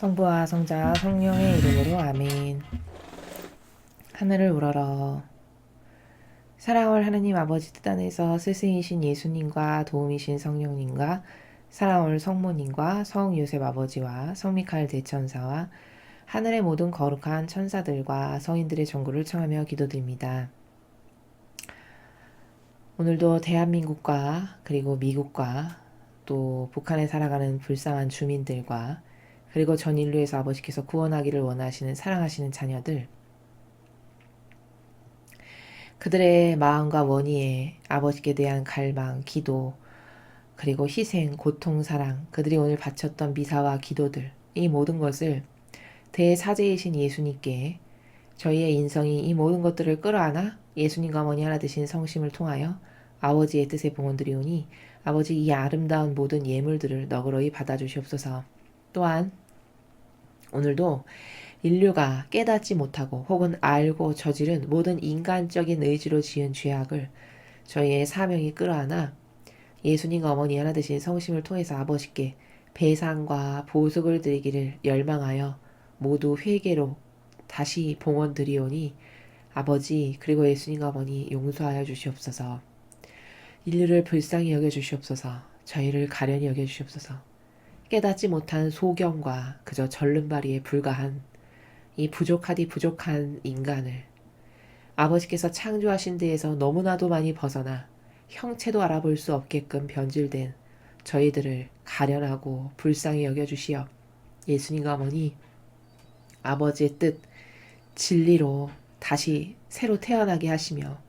성부와 성자와 성령의 이름으로 아멘. 하늘을 우러러. 사랑할 하느님 아버지 뜻 안에서 스승이신 예수님과 도움이신 성령님과 사랑할 성모님과 성요셉 아버지와 성미카엘 대천사와 하늘의 모든 거룩한 천사들과 성인들의 전구를 청하며 기도드립니다. 오늘도 대한민국과 그리고 미국과 또 북한에 살아가는 불쌍한 주민들과 그리고 전 인류에서 아버지께서 구원하기를 원하시는 사랑하시는 자녀들, 그들의 마음과 원의에 아버지께 대한 갈망, 기도, 그리고 희생, 고통, 사랑, 그들이 오늘 바쳤던 미사와 기도들, 이 모든 것을 대사제이신 예수님께 저희의 인성이 이 모든 것들을 끌어안아 예수님과 어머니 하나 되신 성심을 통하여 아버지의 뜻에 봉헌드리오니 아버지 이 아름다운 모든 예물들을 너그러이 받아주시옵소서. 또한 오늘도 인류가 깨닫지 못하고 혹은 알고 저지른 모든 인간적인 의지로 지은 죄악을 저희의 사명이 끌어안아 예수님과 어머니 하나 되신 성심을 통해서 아버지께 배상과 보석을 드리기를 열망하여 모두 회개로 다시 봉헌드리오니 아버지 그리고 예수님과 어머니 용서하여 주시옵소서. 인류를 불쌍히 여겨주시옵소서. 저희를 가련히 여겨주시옵소서. 깨닫지 못한 소경과 그저 절름발이에 불과한 이 부족하디 부족한 인간을 아버지께서 창조하신 데에서 너무나도 많이 벗어나 형체도 알아볼 수 없게끔 변질된 저희들을 가련하고 불쌍히 여겨주시어 예수님과 어머니 아버지의 뜻 진리로 다시 새로 태어나게 하시며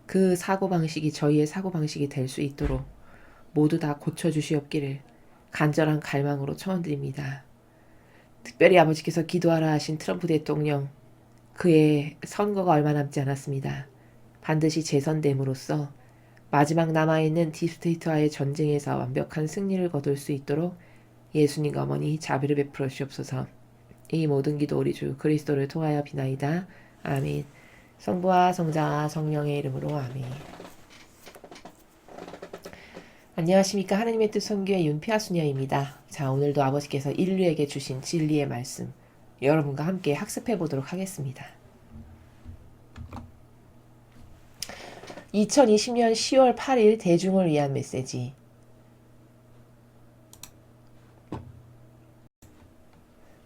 그 사고방식이 저희의 사고방식이 될 수 있도록 모두 다 고쳐주시옵기를 간절한 갈망으로 청원드립니다. 특별히 아버지께서 기도하라 하신 트럼프 대통령, 그의 선거가 얼마 남지 않았습니다. 반드시 재선됨으로써 마지막 남아있는 딥스테이트와의 전쟁에서 완벽한 승리를 거둘 수 있도록 예수님과 어머니 자비를 베풀어 주시옵소서. 이 모든 기도 우리 주 그리스도를 통하여 비나이다. 아멘. 성부와 성자와 성령의 이름으로 아멘. 안녕하십니까. 하느님의 뜻 선교의 윤피아 수녀입니다. 자, 오늘도 아버지께서 인류에게 주신 진리의 말씀 여러분과 함께 학습해 보도록 하겠습니다. 2020년 10월 8일 대중을 위한 메시지.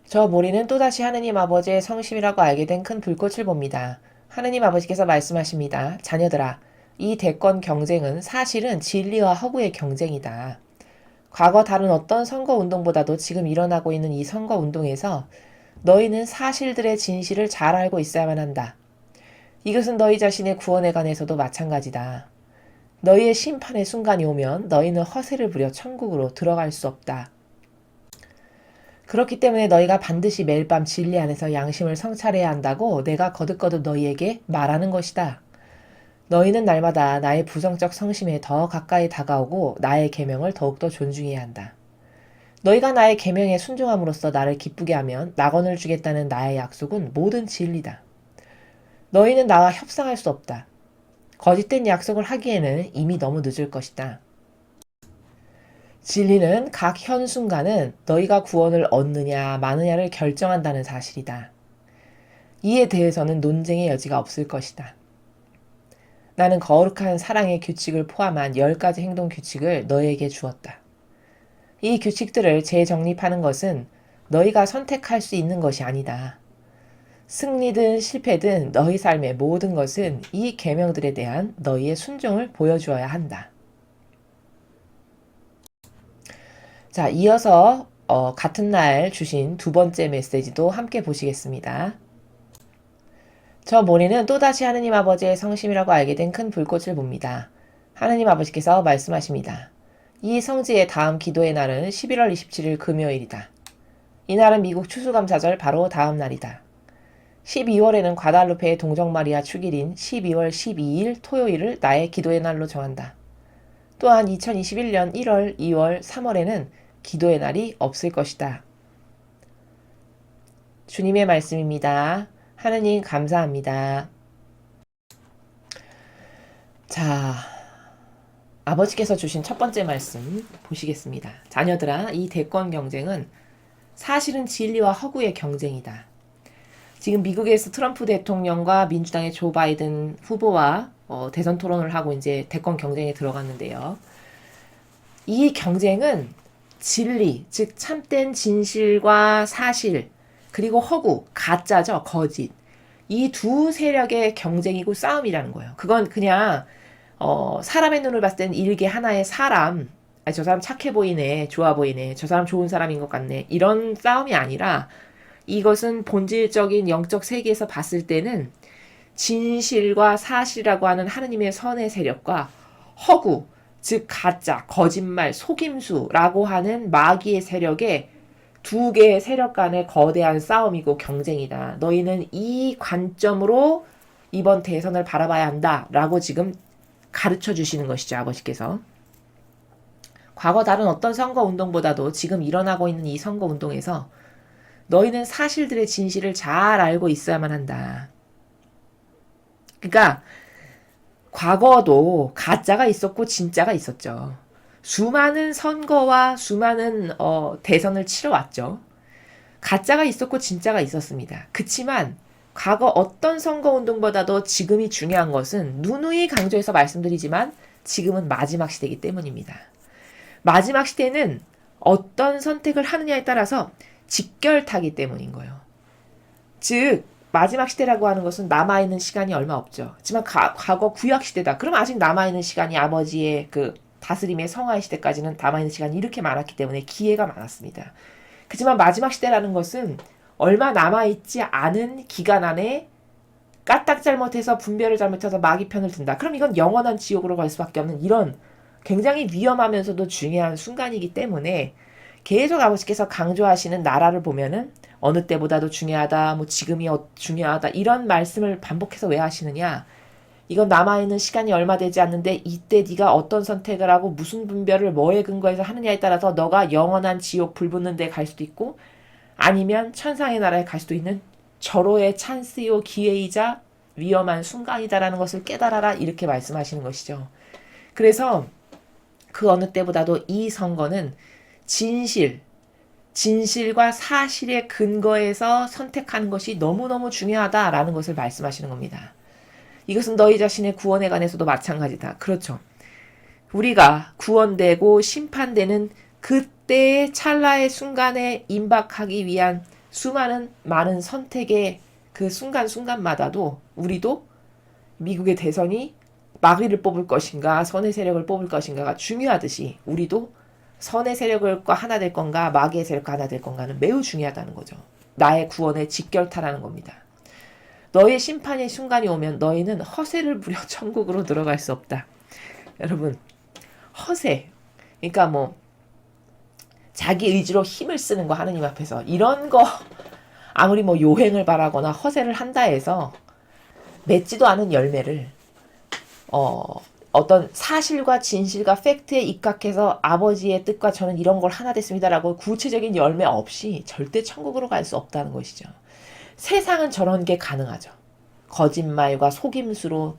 저 모리는 또다시 하느님 아버지의 성심이라고 알게 된 큰 불꽃을 봅니다. 하느님 아버지께서 말씀하십니다. 자녀들아, 이 대권 경쟁은 사실은 진리와 허구의 경쟁이다. 과거 다른 어떤 선거운동보다도 지금 일어나고 있는 이 선거운동에서 너희는 사실들의 진실을 잘 알고 있어야만 한다. 이것은 너희 자신의 구원에 관해서도 마찬가지다. 너희의 심판의 순간이 오면 너희는 허세를 부려 천국으로 들어갈 수 없다. 그렇기 때문에 너희가 반드시 매일 밤 진리 안에서 양심을 성찰해야 한다고 내가 거듭거듭 너희에게 말하는 것이다. 너희는 날마다 나의 부정적 성심에 더 가까이 다가오고 나의 계명을 더욱더 존중해야 한다. 너희가 나의 계명에 순종함으로써 나를 기쁘게 하면 낙원을 주겠다는 나의 약속은 모든 진리다. 너희는 나와 협상할 수 없다. 거짓된 약속을 하기에는 이미 너무 늦을 것이다. 진리는 각 현 순간은 너희가 구원을 얻느냐 마느냐를 결정한다는 사실이다. 이에 대해서는 논쟁의 여지가 없을 것이다. 나는 거룩한 사랑의 규칙을 포함한 10가지 행동 규칙을 너희에게 주었다. 이 규칙들을 재정립하는 것은 너희가 선택할 수 있는 것이 아니다. 승리든 실패든 너희 삶의 모든 것은 이 계명들에 대한 너희의 순종을 보여주어야 한다. 자, 이어서 같은 날 주신 두 번째 메시지도 함께 보시겠습니다. 저 모리는 또다시 하느님 아버지의 성심이라고 알게 된 큰 불꽃을 봅니다. 하느님 아버지께서 말씀하십니다. 이 성지의 다음 기도의 날은 11월 27일 금요일이다. 이날은 미국 추수감사절 바로 다음 날이다. 12월에는 과달루페의 동정마리아 축일인 12월 12일 토요일을 나의 기도의 날로 정한다. 또한 2021년 1월, 2월, 3월에는 기도의 날이 없을 것이다. 주님의 말씀입니다. 하느님 감사합니다. 자, 아버지께서 주신 첫 번째 말씀 보시겠습니다. 자녀들아, 이 대권 경쟁은 사실은 진리와 허구의 경쟁이다. 지금 미국에서 트럼프 대통령과 민주당의 조 바이든 후보와 대선 토론을 하고 이제 대권 경쟁에 들어갔는데요. 이 경쟁은 진리, 즉 참된 진실과 사실, 그리고 허구, 가짜죠, 거짓. 이 두 세력의 경쟁이고 싸움이라는 거예요. 그건 그냥 사람의 눈을 봤을 땐 일개 하나의 사람, 아니, 저 사람 착해 보이네, 좋아 보이네, 저 사람 좋은 사람인 것 같네, 이런 싸움이 아니라 이것은 본질적인 영적 세계에서 봤을 때는 진실과 사실이라고 하는 하느님의 선의 세력과 허구, 즉 가짜, 거짓말, 속임수라고 하는 마귀의 세력의 두 개의 세력 간의 거대한 싸움이고 경쟁이다. 너희는 이 관점으로 이번 대선을 바라봐야 한다라고 지금 가르쳐 주시는 것이죠, 아버지께서. 과거 다른 어떤 선거 운동보다도 지금 일어나고 있는 이 선거 운동에서 너희는 사실들의 진실을 잘 알고 있어야만 한다. 그러니까 과거도 가짜가 있었고 진짜가 있었죠. 수많은 선거와 수많은 대선을 치러왔죠. 가짜가 있었고 진짜가 있었습니다. 그치만 과거 어떤 선거운동보다도 지금이 중요한 것은 누누이 강조해서 말씀드리지만 지금은 마지막 시대이기 때문입니다. 마지막 시대는 어떤 선택을 하느냐에 따라서 직결타기 때문인 거예요. 즉 마지막 시대라고 하는 것은 남아있는 시간이 얼마 없죠. 하지만 과거 구약시대다. 그럼 아직 남아있는 시간이 아버지의 그 다스림의 성화의 시대까지는 남아있는 시간이 이렇게 많았기 때문에 기회가 많았습니다. 그렇지만 마지막 시대라는 것은 얼마 남아있지 않은 기간 안에 까딱 잘못해서 분별을 잘못해서 마귀 편을 든다. 그럼 이건 영원한 지옥으로 갈 수밖에 없는 이런 굉장히 위험하면서도 중요한 순간이기 때문에 계속 아버지께서 강조하시는 나라를 보면은 어느 때보다도 중요하다, 뭐 지금이 중요하다 이런 말씀을 반복해서 왜 하시느냐? 이건 남아있는 시간이 얼마 되지 않는데 이때 네가 어떤 선택을 하고 무슨 분별을 뭐에 근거해서 하느냐에 따라서 너가 영원한 지옥 불붙는 데 갈 수도 있고 아니면 천상의 나라에 갈 수도 있는 절호의 찬스요 기회이자 위험한 순간이다라는 것을 깨달아라 이렇게 말씀하시는 것이죠. 그래서 그 어느 때보다도 이 선거는 진실과 사실의 근거에서 선택하는 것이 너무너무 중요하다라는 것을 말씀하시는 겁니다. 이것은 너희 자신의 구원에 관해서도 마찬가지다. 그렇죠. 우리가 구원되고 심판되는 그때의 찰나의 순간에 임박하기 위한 많은 선택의 그 순간순간마다도 우리도 미국의 대선이 마귀를 뽑을 것인가 선의 세력을 뽑을 것인가가 중요하듯이 우리도 선의 세력과 하나 될 건가 마귀의 세력과 하나 될 건가는 매우 중요하다는 거죠. 나의 구원의 직결타라는 겁니다. 너의 심판의 순간이 오면 너희는 허세를 부려 천국으로 들어갈 수 없다. 여러분 허세 그러니까 뭐 자기 의지로 힘을 쓰는 거 하느님 앞에서 이런 거 아무리 뭐 요행을 바라거나 허세를 한다 해서 맺지도 않은 열매를 어떤 사실과 진실과 팩트에 입각해서 아버지의 뜻과 저는 이런 걸 하나 됐습니다라고 구체적인 열매 없이 절대 천국으로 갈 수 없다는 것이죠. 세상은 저런 게 가능하죠. 거짓말과 속임수로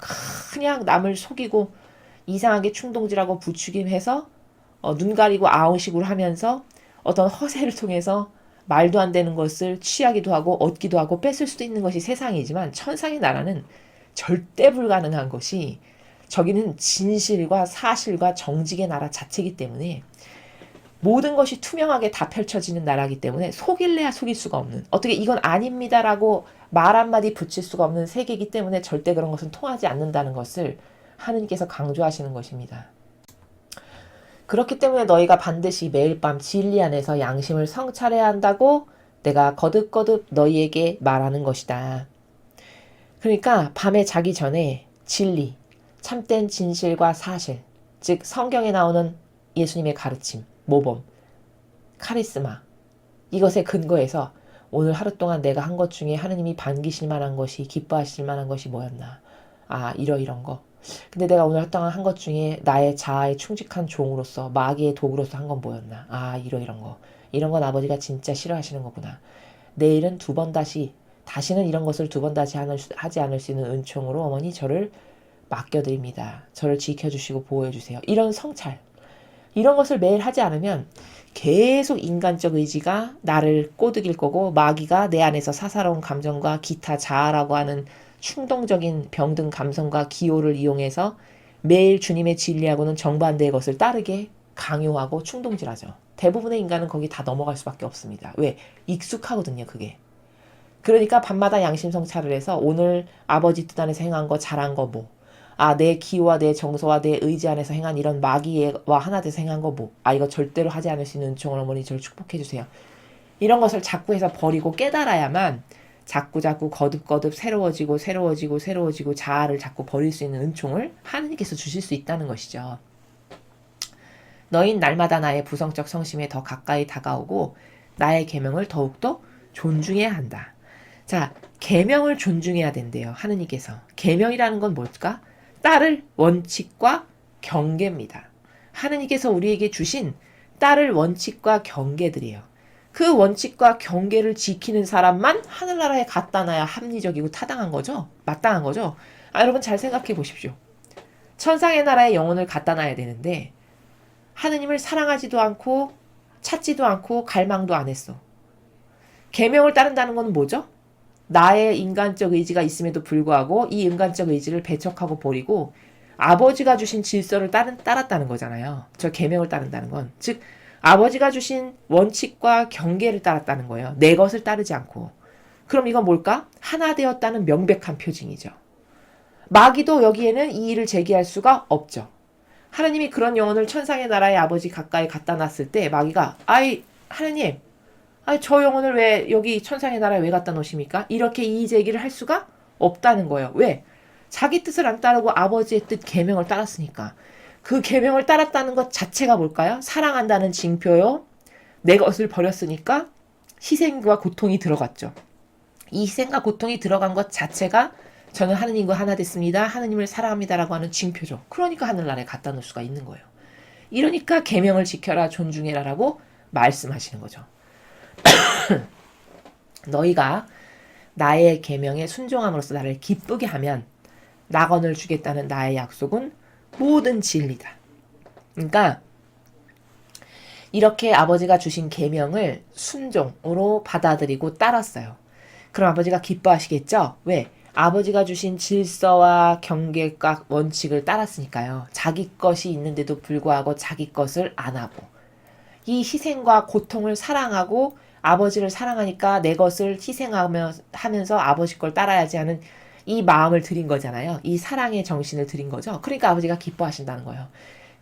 그냥 남을 속이고 이상하게 충동질하고 부추김해서 눈 가리고 아웅식으로 하면서 어떤 허세를 통해서 말도 안 되는 것을 취하기도 하고 얻기도 하고 뺏을 수도 있는 것이 세상이지만 천상의 나라는 절대 불가능한 것이 저기는 진실과 사실과 정직의 나라 자체이기 때문에 모든 것이 투명하게 다 펼쳐지는 나라이기 때문에 속일래야 속일 수가 없는 어떻게 이건 아닙니다라고 말 한마디 붙일 수가 없는 세계이기 때문에 절대 그런 것은 통하지 않는다는 것을 하느님께서 강조하시는 것입니다. 그렇기 때문에 너희가 반드시 매일 밤 진리 안에서 양심을 성찰해야 한다고 내가 거듭거듭 너희에게 말하는 것이다. 그러니까 밤에 자기 전에 진리, 참된 진실과 사실, 즉 성경에 나오는 예수님의 가르침, 모범, 카리스마 이것에 근거해서 오늘 하루 동안 내가 한 것 중에 하느님이 반기실 만한 것이 기뻐하실 만한 것이 뭐였나 이런 거 근데 내가 오늘 하루 동안 한 것 중에 나의 자아에 충직한 종으로서 마귀의 도구로서 한 건 뭐였나 이런 건 아버지가 진짜 싫어하시는 거구나 내일은 다시는 이런 것을 두 번 다시 하지 않을 수 있는 은총으로 어머니 저를 맡겨드립니다. 저를 지켜주시고 보호해주세요. 이런 성찰 이런 것을 매일 하지 않으면 계속 인간적 의지가 나를 꼬드길 거고 마귀가 내 안에서 사사로운 감정과 기타 자아라고 하는 충동적인 병든 감성과 기호를 이용해서 매일 주님의 진리하고는 정반대의 것을 따르게 강요하고 충동질하죠. 대부분의 인간은 거기 다 넘어갈 수밖에 없습니다. 왜? 익숙하거든요, 그게. 그러니까 밤마다 양심성찰을 해서 오늘 아버지 뜻 안에서 행한 거, 잘한 거 뭐. 아, 내 기호와 내 정서와 내 의지 안에서 행한 이런 마귀와 하나 돼서 행한 거 뭐. 아, 이거 절대로 하지 않을 수 있는 은총을 어머니 저를 축복해 주세요. 이런 것을 자꾸 해서 버리고 깨달아야만 자꾸 거듭거듭 새로워지고 자아를 자꾸 버릴 수 있는 은총을 하느님께서 주실 수 있다는 것이죠. 너흰 날마다 나의 부성적 성심에 더 가까이 다가오고 나의 계명을 더욱더 존중해야 한다. 자, 계명을 존중해야 된대요. 하느님께서. 계명이라는 건 뭘까? 따를 원칙과 경계입니다. 하느님께서 우리에게 주신 따를 원칙과 경계들이에요. 그 원칙과 경계를 지키는 사람만 하늘나라에 갖다 놔야 합리적이고 타당한 거죠? 마땅한 거죠? 아, 여러분 잘 생각해 보십시오. 천상의 나라에 영혼을 갖다 놔야 되는데 하느님을 사랑하지도 않고 찾지도 않고 갈망도 안 했어. 계명을 따른다는 건 뭐죠? 나의 인간적 의지가 있음에도 불구하고 이 인간적 의지를 배척하고 버리고 아버지가 주신 질서를 따랐다는 거잖아요. 저 계명을 따른다는 건. 즉 아버지가 주신 원칙과 경계를 따랐다는 거예요. 내 것을 따르지 않고. 그럼 이건 뭘까? 하나 되었다는 명백한 표징이죠. 마귀도 여기에는 이 일을 제기할 수가 없죠. 하나님이 그런 영혼을 천상의 나라의 아버지 가까이 갖다 놨을 때 마귀가 아이 하나님 저 영혼을 왜 여기 천상의 나라에 왜 갖다 놓으십니까? 이렇게 이의 제기를 할 수가 없다는 거예요. 왜? 자기 뜻을 안 따르고 아버지의 뜻 계명을 따랐으니까. 그 계명을 따랐다는 것 자체가 뭘까요? 사랑한다는 징표요. 내 것을 버렸으니까 희생과 고통이 들어갔죠. 이 희생과 고통이 들어간 것 자체가 저는 하느님과 하나 됐습니다. 하느님을 사랑합니다라고 하는 징표죠. 그러니까 하늘나라에 갖다 놓을 수가 있는 거예요. 이러니까 계명을 지켜라 존중해라라고 말씀하시는 거죠. 너희가 나의 계명에 순종함으로써 나를 기쁘게 하면 낙원을 주겠다는 나의 약속은 모든 진리다. 그러니까 이렇게 아버지가 주신 계명을 순종으로 받아들이고 따랐어요. 그럼 아버지가 기뻐하시겠죠? 왜? 아버지가 주신 질서와 경계과 원칙을 따랐으니까요. 자기 것이 있는데도 불구하고 자기 것을 안 하고 이 희생과 고통을 사랑하고 아버지를 사랑하니까 내 것을 희생하면서 아버지 걸 따라야지 하는 이 마음을 드린 거잖아요. 이 사랑의 정신을 드린 거죠. 그러니까 아버지가 기뻐하신다는 거예요.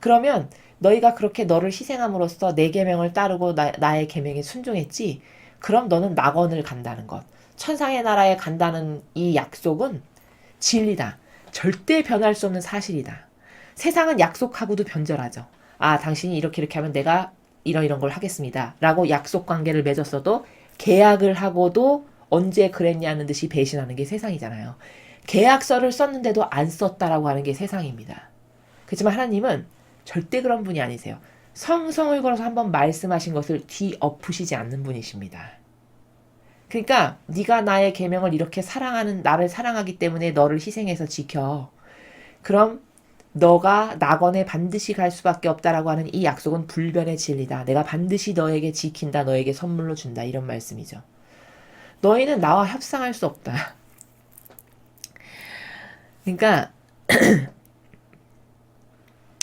그러면 너희가 그렇게 너를 희생함으로써 내 계명을 따르고 나의 계명에 순종했지. 그럼 너는 낙원을 간다는 것. 천상의 나라에 간다는 이 약속은 진리다. 절대 변할 수 없는 사실이다. 세상은 약속하고도 변절하죠. 아, 당신이 이렇게 하면 내가 이런 걸 하겠습니다. 라고 약속 관계를 맺었어도 계약을 하고도 언제 그랬냐는 듯이 배신하는 게 세상이잖아요. 계약서를 썼는데도 안 썼다라고 하는 게 세상입니다. 그렇지만 하나님은 절대 그런 분이 아니세요. 성성을 걸어서 한번 말씀하신 것을 뒤엎으시지 않는 분이십니다. 그러니까 네가 나의 계명을 이렇게 사랑하는 나를 사랑하기 때문에 너를 희생해서 지켜. 그럼 너가 낙원에 반드시 갈 수밖에 없다라고 하는 이 약속은 불변의 진리다. 내가 반드시 너에게 지킨다. 너에게 선물로 준다. 이런 말씀이죠. 너희는 나와 협상할 수 없다. 그러니까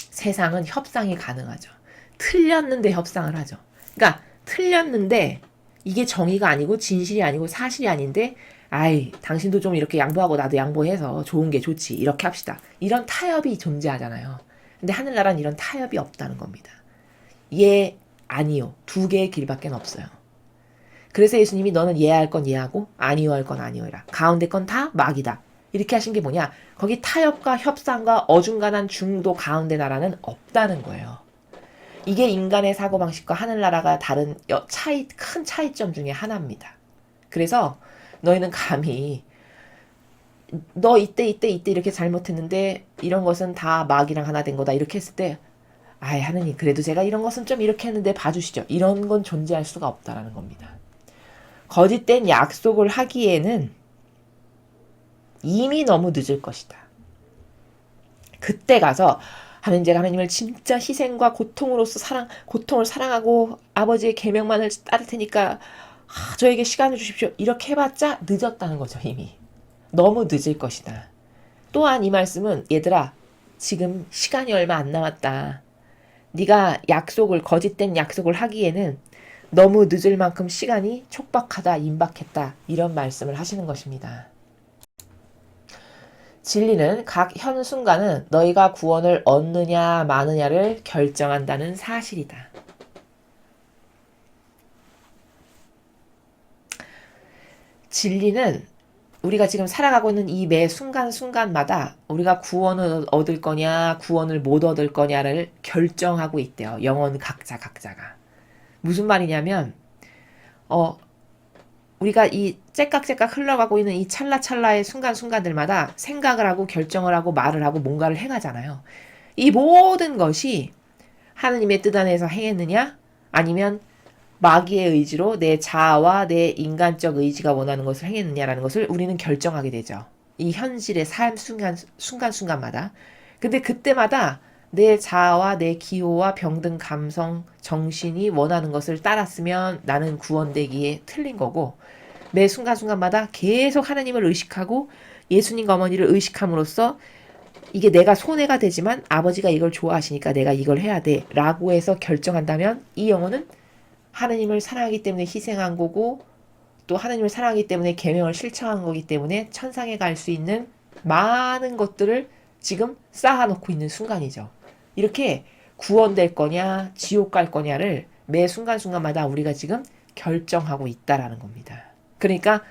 세상은 협상이 가능하죠. 틀렸는데 협상을 하죠. 그러니까 틀렸는데 이게 정의가 아니고 진실이 아니고 사실이 아닌데 아이 당신도 좀 이렇게 양보하고 나도 양보해서 좋은 게 좋지 이렇게 합시다. 이런 타협이 존재하잖아요. 근데 하늘나라는 이런 타협이 없다는 겁니다. 예, 아니요. 두 개의 길밖에 없어요. 그래서 예수님이 너는 예할 건 예하고 아니요 할 건 아니요라. 가운데 건 다 막이다. 이렇게 하신 게 뭐냐? 거기 타협과 협상과 어중간한 중도 가운데 나라는 없다는 거예요. 이게 인간의 사고방식과 하늘나라가 다른 큰 차이점 중에 하나입니다. 그래서 너희는 감히 너 이때 이렇게 잘못했는데 이런 것은 다 마귀랑 하나 된 거다 이렇게 했을 때 아이 하느님 그래도 제가 이런 것은 좀 이렇게 했는데 봐주시죠. 이런 건 존재할 수가 없다라는 겁니다. 거짓된 약속을 하기에는 이미 너무 늦을 것이다. 그때 가서 하나님을 진짜 희생과 고통으로서 고통을 사랑하고 아버지의 계명만을 따를 테니까 저에게 시간을 주십시오. 이렇게 해봤자 늦었다는 거죠, 이미. 너무 늦을 것이다. 또한 이 말씀은 얘들아, 지금 시간이 얼마 안 남았다. 네가 거짓된 약속을 하기에는 너무 늦을 만큼 시간이 촉박하다, 임박했다. 이런 말씀을 하시는 것입니다. 진리는 각 현 순간은 너희가 구원을 얻느냐 마느냐를 결정한다는 사실이다. 진리는 우리가 지금 살아가고 있는 이 매 순간순간마다 우리가 구원을 얻을 거냐 구원을 못 얻을 거냐를 결정하고 있대요. 영혼 각자가. 무슨 말이냐면 우리가 이 째깍째깍 흘러가고 있는 이 찰나찰나의 순간순간들마다 생각을 하고 결정을 하고 말을 하고 뭔가를 행하잖아요. 이 모든 것이 하느님의 뜻 안에서 행했느냐 아니면 마귀의 의지로 내 자아와 내 인간적 의지가 원하는 것을 행했느냐라는 것을 우리는 결정하게 되죠. 이 현실의 삶 순간순간마다. 근데 그때마다 내 자아와 내 기호와 병든 감성, 정신이 원하는 것을 따랐으면 나는 구원되기에 틀린 거고, 매 순간순간마다 계속 하나님을 의식하고 예수님과 어머니를 의식함으로써 이게 내가 손해가 되지만 아버지가 이걸 좋아하시니까 내가 이걸 해야 돼 라고 해서 결정한다면 이 영혼은 하나님을 사랑하기 때문에 희생한 거고 또 하나님을 사랑하기 때문에 계명을 실천한 거기 때문에 천상에 갈 수 있는 많은 것들을 지금 쌓아놓고 있는 순간이죠. 이렇게 구원될 거냐 지옥 갈 거냐를 매 순간순간마다 우리가 지금 결정하고 있다라는 겁니다. 그러니까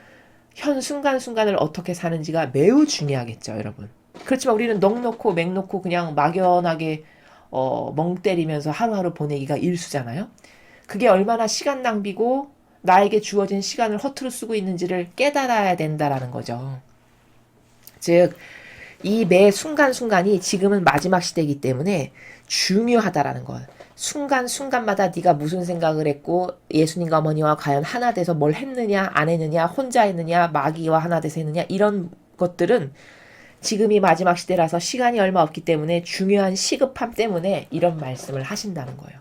현 순간순간을 어떻게 사는지가 매우 중요하겠죠, 여러분. 그렇지만 우리는 넋놓고 맹놓고 그냥 막연하게 멍 때리면서 하루하루 보내기가 일수잖아요. 그게 얼마나 시간 낭비고 나에게 주어진 시간을 허투루 쓰고 있는지를 깨달아야 된다라는 거죠. 즉, 이 매 순간순간이 지금은 마지막 시대이기 때문에 중요하다라는 것. 순간순간마다 네가 무슨 생각을 했고 예수님과 어머니와 과연 하나 돼서 뭘 했느냐 안 했느냐 혼자 했느냐 마귀와 하나 돼서 했느냐 이런 것들은 지금이 마지막 시대라서 시간이 얼마 없기 때문에 중요한 시급함 때문에 이런 말씀을 하신다는 거예요.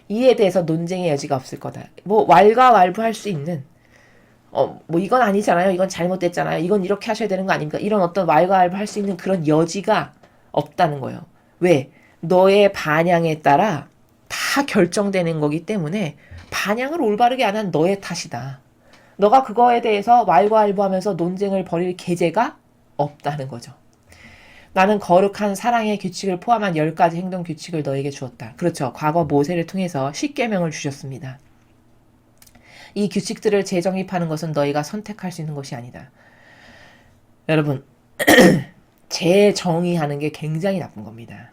이에 대해서 논쟁의 여지가 없을 거다. 뭐 왈가왈부할 수 있는 뭐 이건 아니잖아요. 이건 잘못됐잖아요. 이건 이렇게 하셔야 되는 거 아닙니까? 이런 어떤 왈가왈부할 수 있는 그런 여지가 없다는 거예요. 왜? 너의 반향에 따라 다 결정되는 거기 때문에 반향을 올바르게 안 한 너의 탓이다. 너가 그거에 대해서 왈가왈부하면서 논쟁을 벌일 계제가 없다는 거죠. 나는 거룩한 사랑의 규칙을 포함한 10가지 행동 규칙을 너에게 주었다. 그렇죠. 과거 모세를 통해서 10계명을 주셨습니다. 이 규칙들을 재정립하는 것은 너희가 선택할 수 있는 것이 아니다. 여러분, 재정의하는 게 굉장히 나쁜 겁니다.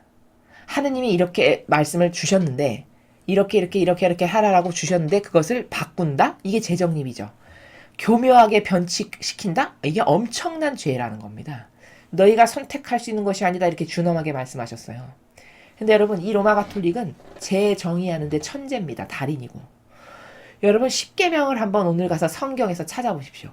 하느님이 이렇게 말씀을 주셨는데 이렇게 하라라고 주셨는데 그것을 바꾼다? 이게 재정립이죠. 교묘하게 변칙시킨다? 이게 엄청난 죄라는 겁니다. 너희가 선택할 수 있는 것이 아니다 이렇게 준엄하게 말씀하셨어요. 근데 여러분 이 로마 가톨릭은 재정의하는데 천재입니다. 달인이고. 여러분 10계명을 한번 오늘 가서 성경에서 찾아보십시오.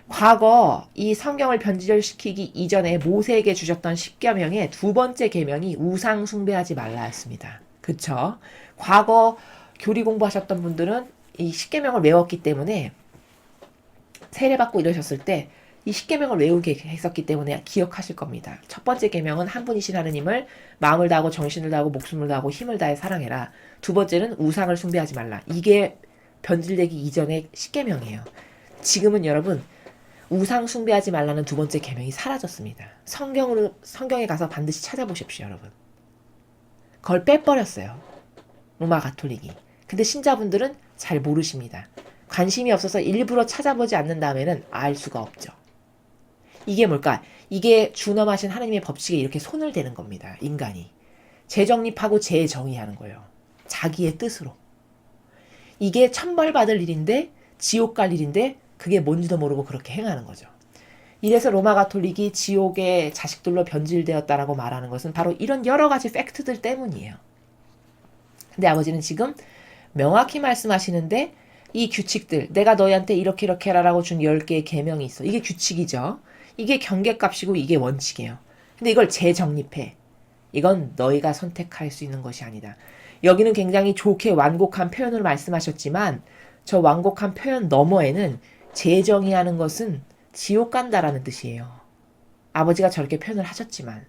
과거 이 성경을 변질시키기 이전에 모세에게 주셨던 10계명의 두 번째 계명이 우상 숭배하지 말라였습니다. 그쵸? 과거 교리 공부하셨던 분들은 이 10계명을 외웠기 때문에 세례받고 이러셨을 때 이 10계명을 외우게 했었기 때문에 기억하실 겁니다. 첫 번째 계명은 한 분이신 하느님을 마음을 다하고 정신을 다하고 목숨을 다하고 힘을 다해 사랑해라. 두 번째는 우상을 숭배하지 말라. 이게 변질되기 이전의 10계명이에요. 지금은 여러분 우상 숭배하지 말라는 두 번째 계명이 사라졌습니다. 성경에 가서 반드시 찾아보십시오, 여러분. 그걸 빼버렸어요. 로마 가톨릭이. 근데 신자분들은 잘 모르십니다. 관심이 없어서 일부러 찾아보지 않는 다음에는 알 수가 없죠. 이게 뭘까? 이게 준엄하신 하나님의 법칙에 이렇게 손을 대는 겁니다. 인간이. 재정립하고 재정의하는 거예요. 자기의 뜻으로. 이게 천벌받을 일인데 지옥 갈 일인데 그게 뭔지도 모르고 그렇게 행하는 거죠. 이래서 로마 가톨릭이 지옥의 자식들로 변질되었다라고 말하는 것은 바로 이런 여러 가지 팩트들 때문이에요. 근데 아버지는 지금 명확히 말씀하시는데 이 규칙들, 내가 너희한테 이렇게 해라라고 준 10개의 계명이 있어. 이게 규칙이죠. 이게 경계값이고 이게 원칙이에요. 근데 이걸 재정립해. 이건 너희가 선택할 수 있는 것이 아니다. 여기는 굉장히 좋게 완곡한 표현으로 말씀하셨지만 저 완곡한 표현 너머에는 재정의하는 것은 지옥 간다라는 뜻이에요. 아버지가 저렇게 표현을 하셨지만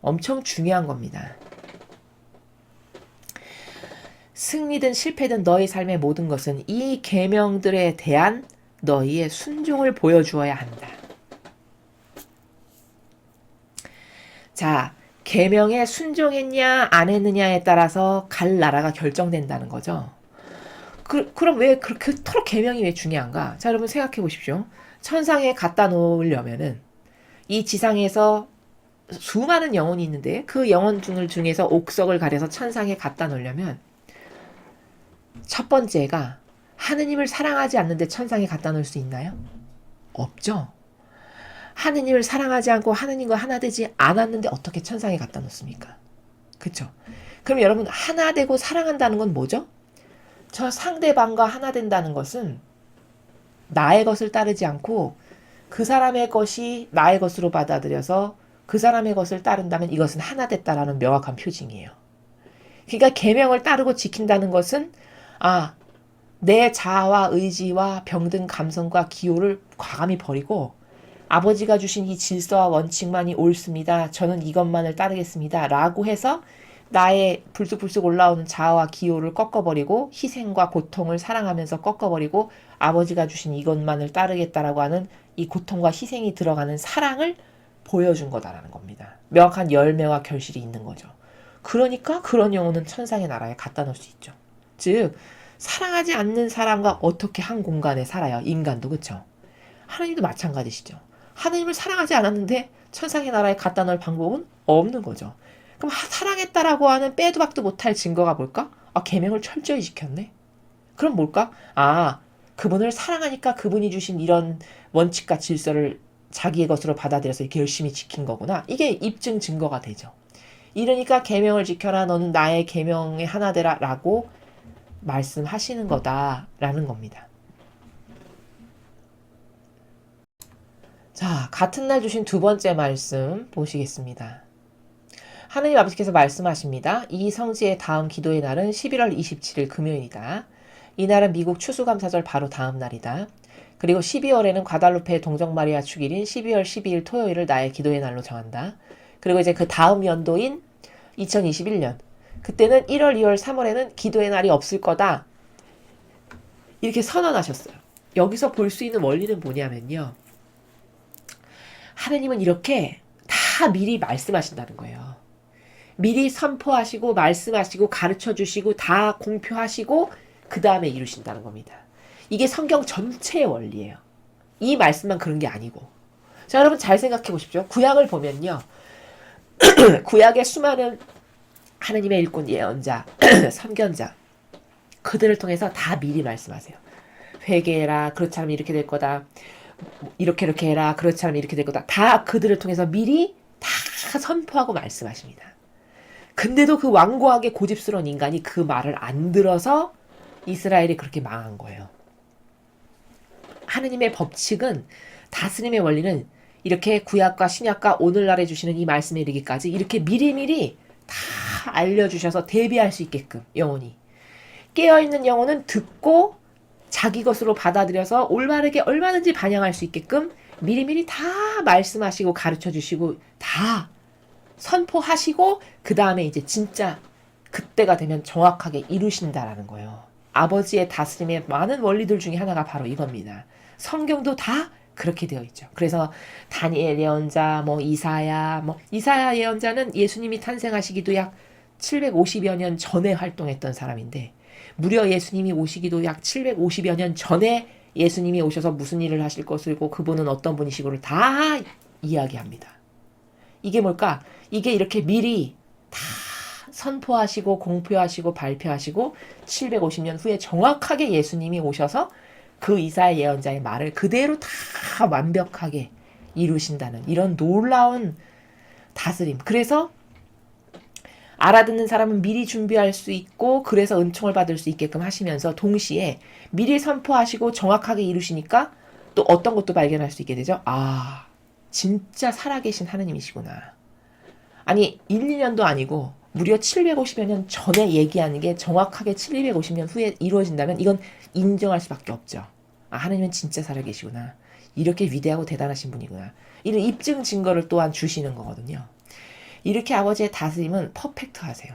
엄청 중요한 겁니다. 승리든 실패든 너희 삶의 모든 것은 이 계명들에 대한 너희의 순종을 보여주어야 한다. 자, 계명에 순종했냐 안 했느냐에 따라서 갈 나라가 결정된다는 거죠. 그럼 왜 그토록 계명이 왜 중요한가? 자, 여러분 생각해 보십시오. 천상에 갖다 놓으려면은 이 지상에서 수많은 영혼이 있는데 그 영혼들 중에서 옥석을 가려서 천상에 갖다 놓으려면 첫 번째가 하느님을 사랑하지 않는데 천상에 갖다 놓을 수 있나요? 없죠. 하느님을 사랑하지 않고 하느님과 하나 되지 않았는데 어떻게 천상에 갖다 놓습니까? 그쵸? 그럼 여러분 하나 되고 사랑한다는 건 뭐죠? 저 상대방과 하나 된다는 것은 나의 것을 따르지 않고 그 사람의 것이 나의 것으로 받아들여서 그 사람의 것을 따른다면 이것은 하나 됐다라는 명확한 표징이에요. 그러니까 계명을 따르고 지킨다는 것은 내 자아와 의지와 병든 감성과 기호를 과감히 버리고 아버지가 주신 이 질서와 원칙만이 옳습니다. 저는 이것만을 따르겠습니다. 라고 해서 나의 불쑥불쑥 올라오는 자아와 기호를 꺾어버리고 희생과 고통을 사랑하면서 꺾어버리고 아버지가 주신 이것만을 따르겠다라고 하는 이 고통과 희생이 들어가는 사랑을 보여준 거다라는 겁니다. 명확한 열매와 결실이 있는 거죠. 그러니까 그런 영혼은 천상의 나라에 갖다 놓을 수 있죠. 즉 사랑하지 않는 사람과 어떻게 한 공간에 살아요. 인간도 그렇죠. 하나님도 마찬가지시죠. 하나님을 사랑하지 않았는데 천상의 나라에 갖다 놓을 방법은 없는 거죠. 그럼 사랑했다라고 하는 빼도 박도 못할 증거가 뭘까? 계명을 철저히 지켰네. 그럼 뭘까? 그분을 사랑하니까 그분이 주신 이런 원칙과 질서를 자기의 것으로 받아들여서 이렇게 열심히 지킨 거구나. 이게 입증 증거가 되죠. 이러니까 계명을 지켜라. 너는 나의 계명의 하나 되라. 라고 말씀하시는 거다라는 겁니다. 자, 같은 날 주신 두 번째 말씀 보시겠습니다. 하느님 아버지께서 말씀하십니다. 이 성지의 다음 기도의 날은 11월 27일 금요일이다. 이날은 미국 추수감사절 바로 다음 날이다. 그리고 12월에는 과달루페 동정마리아 축일인 12월 12일 토요일을 나의 기도의 날로 정한다. 그리고 이제 그 다음 연도인 2021년 그때는 1월, 2월, 3월에는 기도의 날이 없을 거다. 이렇게 선언하셨어요. 여기서 볼 수 있는 원리는 뭐냐면요. 하느님은 이렇게 다 미리 말씀하신다는 거예요. 미리 선포하시고 말씀하시고 가르쳐주시고 다 공표하시고 그 다음에 이루신다는 겁니다. 이게 성경 전체의 원리예요. 이 말씀만 그런 게 아니고. 자, 여러분 잘 생각해 보십시오. 구약을 보면요. 구약의 수많은 하느님의 일꾼 예언자, 선견자 그들을 통해서 다 미리 말씀하세요. 회개해라. 그렇지 않으면 이렇게 될 거다. 이렇게 해라. 그렇지 않으면 이렇게 될 거다. 다 그들을 통해서 미리 다 선포하고 말씀하십니다. 근데도 그 완고하게 고집스러운 인간이 그 말을 안 들어서 이스라엘이 그렇게 망한 거예요. 하느님의 법칙은 다스림의 원리는 이렇게 구약과 신약과 오늘날에 주시는 이 말씀에 이르기까지 이렇게 미리미리 다 알려주셔서 대비할 수 있게끔 영혼이 깨어있는 영혼은 듣고 자기 것으로 받아들여서 올바르게 얼마든지 반영할 수 있게끔 미리미리 다 말씀하시고 가르쳐주시고 다 선포하시고 그 다음에 이제 진짜 그때가 되면 정확하게 이루신다라는 거예요. 아버지의 다스림의 많은 원리들 중에 하나가 바로 이겁니다. 성경도 다 그렇게 되어 있죠. 그래서 다니엘 예언자, 이사야 예언자는 예수님이 탄생하시기도 약 750여 년 전에 활동했던 사람인데 무려 예수님이 오시기도 약 750여 년 전에 예수님이 오셔서 무슨 일을 하실 것이고 그분은 어떤 분이시고를 다 이야기합니다. 이게 뭘까? 이게 이렇게 미리 다 선포하시고 공표하시고 발표하시고 750년 후에 정확하게 예수님이 오셔서 그 이사야 예언자의 말을 그대로 다 완벽하게 이루신다는 이런 놀라운 다스림. 그래서 알아듣는 사람은 미리 준비할 수 있고 그래서 은총을 받을 수 있게끔 하시면서 동시에 미리 선포하시고 정확하게 이루시니까 또 어떤 것도 발견할 수 있게 되죠. 진짜 살아계신 하느님이시구나. 아니 1, 2년도 아니고 무려 750여 년 전에 얘기하는 게 정확하게 750년 후에 이루어진다면 이건 인정할 수밖에 없죠. 아, 하나님은 진짜 살아계시구나. 이렇게 위대하고 대단하신 분이구나. 이런 입증 증거를 또한 주시는 거거든요. 이렇게 아버지의 다스림은 퍼펙트하세요.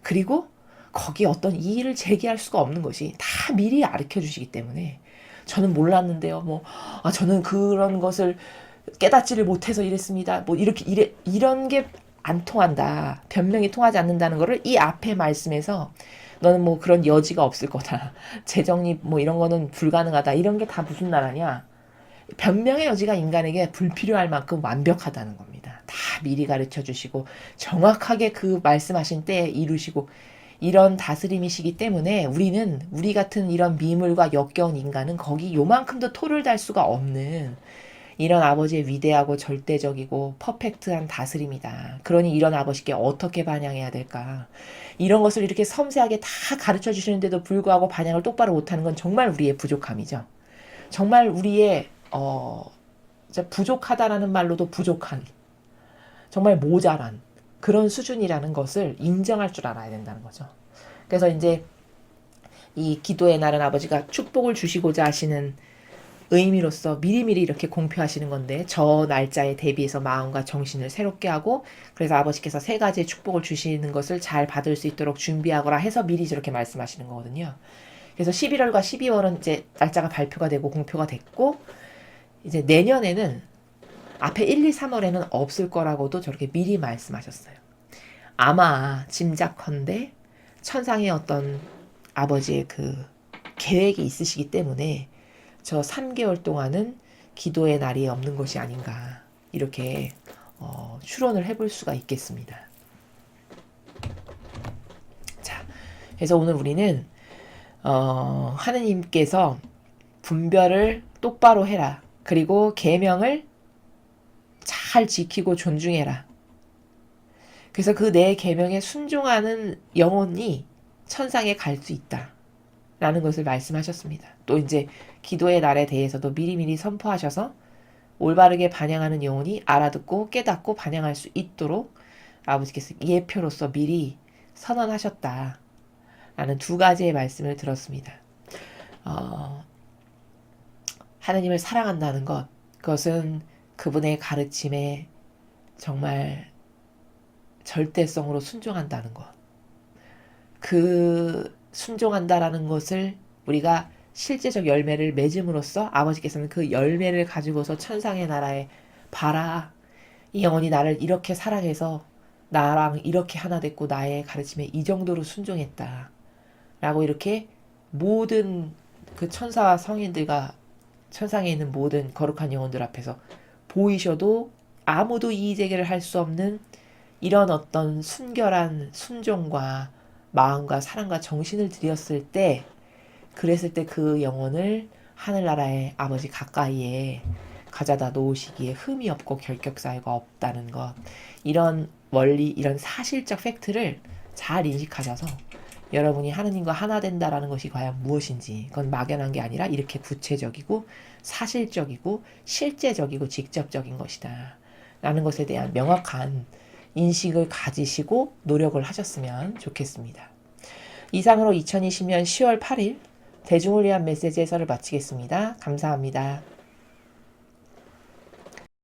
그리고 거기에 어떤 이의를 제기할 수가 없는 것이 다 미리 가르쳐 주시기 때문에 저는 몰랐는데요. 저는 그런 것을 깨닫지를 못해서 이랬습니다. 이런 게 안 통한다. 변명이 통하지 않는다는 거를 이 앞에 말씀에서 너는 뭐 그런 여지가 없을 거다. 재정립 뭐 이런 거는 불가능하다. 이런 게 다 무슨 나라냐. 변명의 여지가 인간에게 불필요할 만큼 완벽하다는 겁니다. 다 미리 가르쳐 주시고 정확하게 그 말씀하신 때에 이루시고 이런 다스림이시기 때문에 우리 같은 이런 미물과 역겨운 인간은 거기 요만큼도 토를 달 수가 없는 이런 아버지의 위대하고 절대적이고 퍼펙트한 다스림이다. 그러니 이런 아버지께 어떻게 반향해야 될까? 이런 것을 이렇게 섬세하게 다 가르쳐 주시는데도 불구하고 반향을 똑바로 못하는 건 정말 우리의 부족함이죠. 정말 우리의 부족하다라는 말로도 부족한, 정말 모자란 그런 수준이라는 것을 인정할 줄 알아야 된다는 거죠. 그래서 이제 이 기도의 날은 아버지가 축복을 주시고자 하시는 의미로서 미리미리 이렇게 공표하시는 건데 저 날짜에 대비해서 마음과 정신을 새롭게 하고 그래서 아버지께서 3가지의 축복을 주시는 것을 잘 받을 수 있도록 준비하거라 해서 미리 저렇게 말씀하시는 거거든요. 그래서 11월과 12월은 이제 날짜가 발표가 되고 공표가 됐고 이제 내년에는 앞에 1, 2, 3월에는 없을 거라고도 저렇게 미리 말씀하셨어요. 아마 짐작컨대 천상의 어떤 아버지의 그 계획이 있으시기 때문에 저 3개월 동안은 기도의 날이 없는 것이 아닌가 이렇게 추론을 해볼 수가 있겠습니다. 자, 그래서 오늘 우리는 하느님께서 분별을 똑바로 해라. 그리고 계명을 잘 지키고 존중해라. 그래서 그 내 계명에 순종하는 영혼이 천상에 갈 수 있다. 라는 것을 말씀하셨습니다. 또 이제 기도의 날에 대해서도 미리미리 선포하셔서 올바르게 반영하는 영혼이 알아듣고 깨닫고 반영할 수 있도록 아버지께서 예표로서 미리 선언하셨다. 라는 2가지의 말씀을 들었습니다. 하나님을 사랑한다는 것, 그것은 그분의 가르침에 정말 절대성으로 순종한다는 것. 그 순종한다라는 것을 우리가 실제적 열매를 맺음으로써 아버지께서는 그 열매를 가지고서 천상의 나라에 봐라. 이 영혼이 나를 이렇게 사랑해서 나랑 이렇게 하나 됐고 나의 가르침에 이 정도로 순종했다. 라고 이렇게 모든 그 천사와 성인들과 천상에 있는 모든 거룩한 영혼들 앞에서 보이셔도 아무도 이의제기를 할 수 없는 이런 어떤 순결한 순종과 마음과 사랑과 정신을 들였을 때 그랬을 때 그 영혼을 하늘나라의 아버지 가까이에 가져다 놓으시기에 흠이 없고 결격사유가 없다는 것, 이런 원리, 이런 사실적 팩트를 잘 인식하셔서 여러분이 하느님과 하나 된다라는 것이 과연 무엇인지, 그건 막연한 게 아니라 이렇게 구체적이고 사실적이고 실제적이고 직접적인 것이다 라는 것에 대한 명확한 인식을 가지시고 노력을 하셨으면 좋겠습니다. 이상으로 2020년 10월 8일 대중을 위한 메시지 해설을 마치겠습니다. 감사합니다.